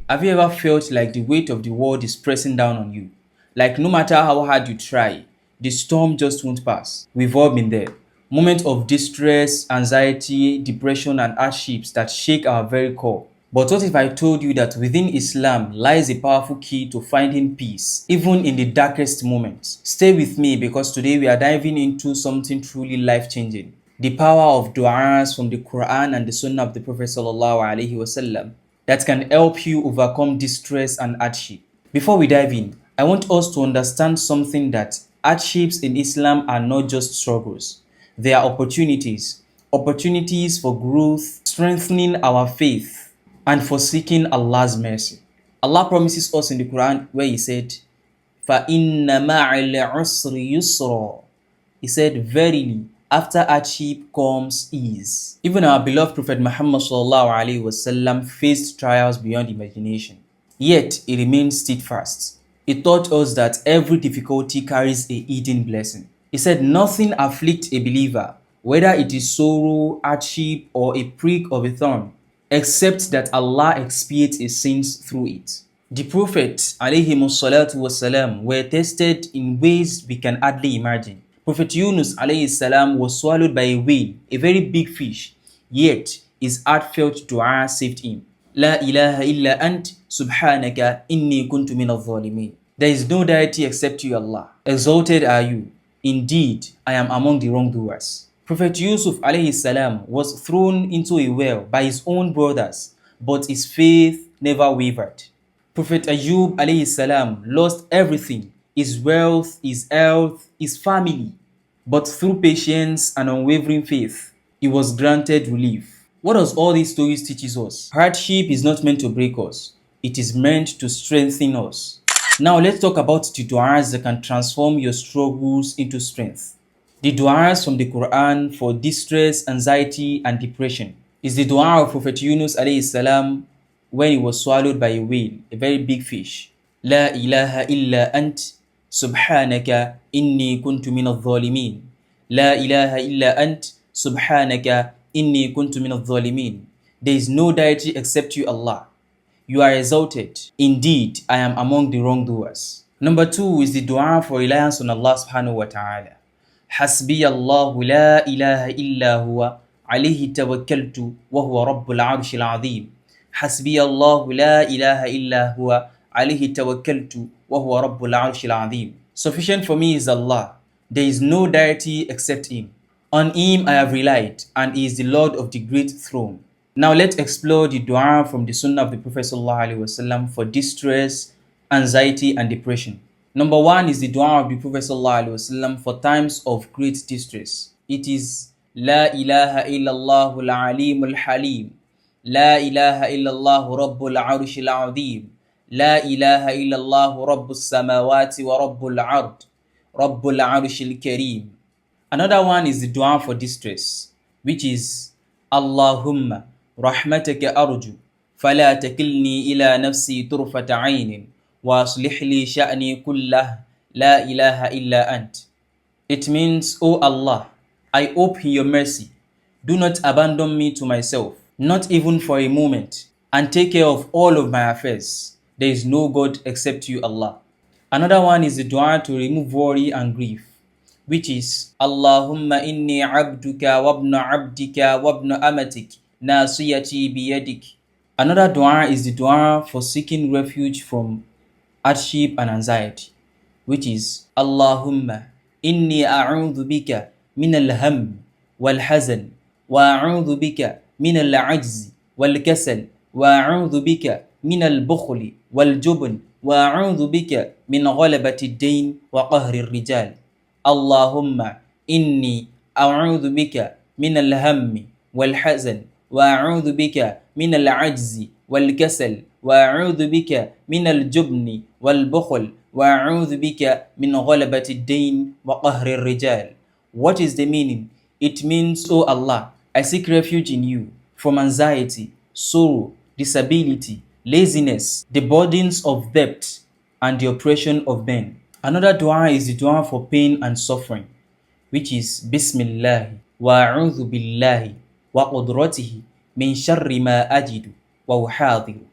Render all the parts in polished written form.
Have you ever felt like the weight of the world is pressing down on you? Like no matter how hard you try, the storm just won't pass. We've all been there. Moments of distress, anxiety, depression, and hardships that shake our very core. But what if I told you that within Islam lies a powerful key to finding peace, even in the darkest moments? Stay with me because today we are diving into something truly life changing. The power of du'as from the Quran and the Sunnah of the Prophet ﷺ that can help you overcome distress and hardship. Before we dive in, I want us to understand something that hardships in Islam are not just struggles. They are opportunities for growth, strengthening our faith, and for seeking Allah's mercy. Allah promises us in the Quran where He said, فَإِنَّ مَعَ الْعُسْرِ يُسْرًا. He said, verily, after hardship comes ease. Even our beloved Prophet Muhammad ﷺ faced trials beyond imagination. Yet, he remained steadfast. He taught us that every difficulty carries a hidden blessing. He said, nothing afflicts a believer, whether it is sorrow, hardship, or a prick of a thorn, except that Allah expiates his sins through it. The Prophets ﷺ were tested in ways we can hardly imagine. Prophet Yunus ﷺ was swallowed by a whale, a very big fish, yet his heartfelt dua saved him. La ilaha illa ant subhanaka inni kuntu min al-zalimin. There is no deity except you, Allah. Exalted are you. Indeed, I am among the wrongdoers. Prophet Yusuf ﷺ was thrown into a well by his own brothers, but his faith never wavered. Prophet Ayyub ﷺ lost everything, his wealth, his health, his family. But through patience and unwavering faith, he was granted relief. What does all these stories teach us? Hardship is not meant to break us. It is meant to strengthen us. Now let's talk about the du'as that can transform your struggles into strength. The du'as from the Quran for distress, anxiety, and depression is the du'a of Prophet Yunus ﷺ when he was swallowed by a whale, a very big fish. La ilaha illa ant subhanaka inni kuntu min al-zalimin. La ilaha illa ant subhanaka inni kuntu min al-zalimin. There is no deity except you, Allah. You are exalted. Indeed, I am among the wrongdoers. Number 2 is the dua for reliance on Allah subhanahu wa ta'ala. Hasbi Allahu la ilaha illa huwa alayhi tawakkaltu wa huwa rabbul arshil azim. Hasbi Allahu la ilaha illa huwa alayhi tawakkaltu wa huwa rabbul arshil azim. Sufficient for me is Allah. There is no deity except Him. On Him I have relied, and He is the Lord of the great throne. Now let's explore the dua from the Sunnah of the Prophet ﷺ for distress, anxiety, and depression. Number 1 is the dua of the Prophet ﷺ for times of great distress. It is La ilaha illallah al-alim al-halim. La ilaha illallah rabbul arshil azim. La ilaha illallah rabbus samawati wa rabbul ard. Rabbul arshil kareem. Another one is the dua for distress, which is Allahumma rahmataka arju fala takilni ila nafsi turfata aynin wa aslih li sha'ni kullah la ilaha illa ant. It means, O Allah, I hope in your mercy. Do not abandon me to myself, not even for a moment, and take care of all of my affairs. There is no God except you, Allah. Another one is the dua to remove worry and grief, which is Allahumma inni abduka wabna abdika wabna amatik nasiyati biyadik. Another dua is the dua for seeking refuge from hardship and anxiety, which is Allahumma inni a'udhu bika min al-ham wal-hazan wa a'udhu bika min al-ajzi wal-kasal wa a'udhu bika min al-bukhli wal-jubn wa a'udhu bika min ghalabati ad-dayn wa qahri ar-rijal. Allahumma inni a'udhu bika min al-hammi wal-hazan wa a'udhu bika min al-ajzi wal-kasal wa a'udhu bika min al-jubni wal-bukhl wa a'udhu bika min ghalabati ad-dayn wa qahri ar-rijal. What is the meaning? It means, O Allah, I seek refuge in you from anxiety, sorrow, disability, laziness, the burdens of debt, and the oppression of men. Another dua is the dua for pain and suffering, which is Bismillah wa a'udhu billahi wa qudratihi min sharri ma ajidu wa uhadiru.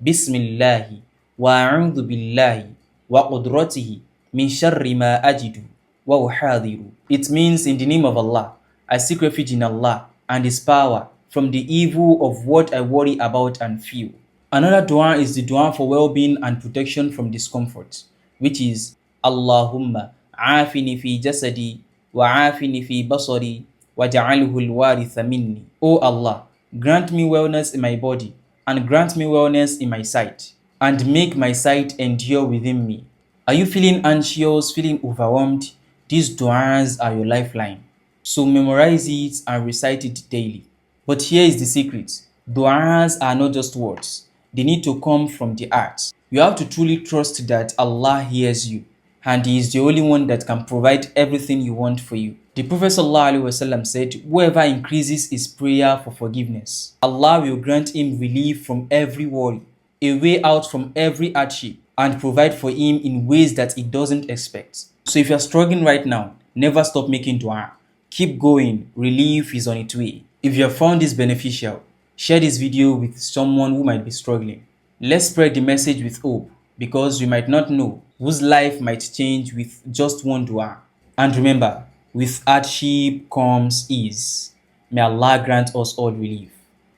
Bismillahi wa a'udhu billahi wa qudratihi min sharri ma ajidu wa uhadhiru. It means, in the name of Allah, I seek refuge in Allah and His power from the evil of what I worry about and feel. Another dua is the dua for well-being and protection from discomfort, which is Allahumma afini fi jasadi wa afini fi basari wa ja'alhu al-waritha minni. O Allah, grant me wellness in my body and grant me wellness in my sight and make my sight endure within me. Are you feeling anxious, feeling overwhelmed? These du'as are your lifeline. So memorize it and recite it daily. But here is the secret. Du'as are not just words. They need to come from the heart. You have to truly trust that Allah hears you and He is the only one that can provide everything you want for you. The Prophet ﷺ said, whoever increases his prayer for forgiveness, Allah will grant him relief from every worry, a way out from every hardship, and provide for him in ways that he doesn't expect. So if you're struggling right now, never stop making dua. Keep going, relief is on its way. If you have found this beneficial, share this video with someone who might be struggling. Let's spread the message with hope, because we might not know whose life might change with just one dua. And remember, with hardship comes ease. May Allah grant us all relief.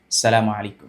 Assalamu alaikum.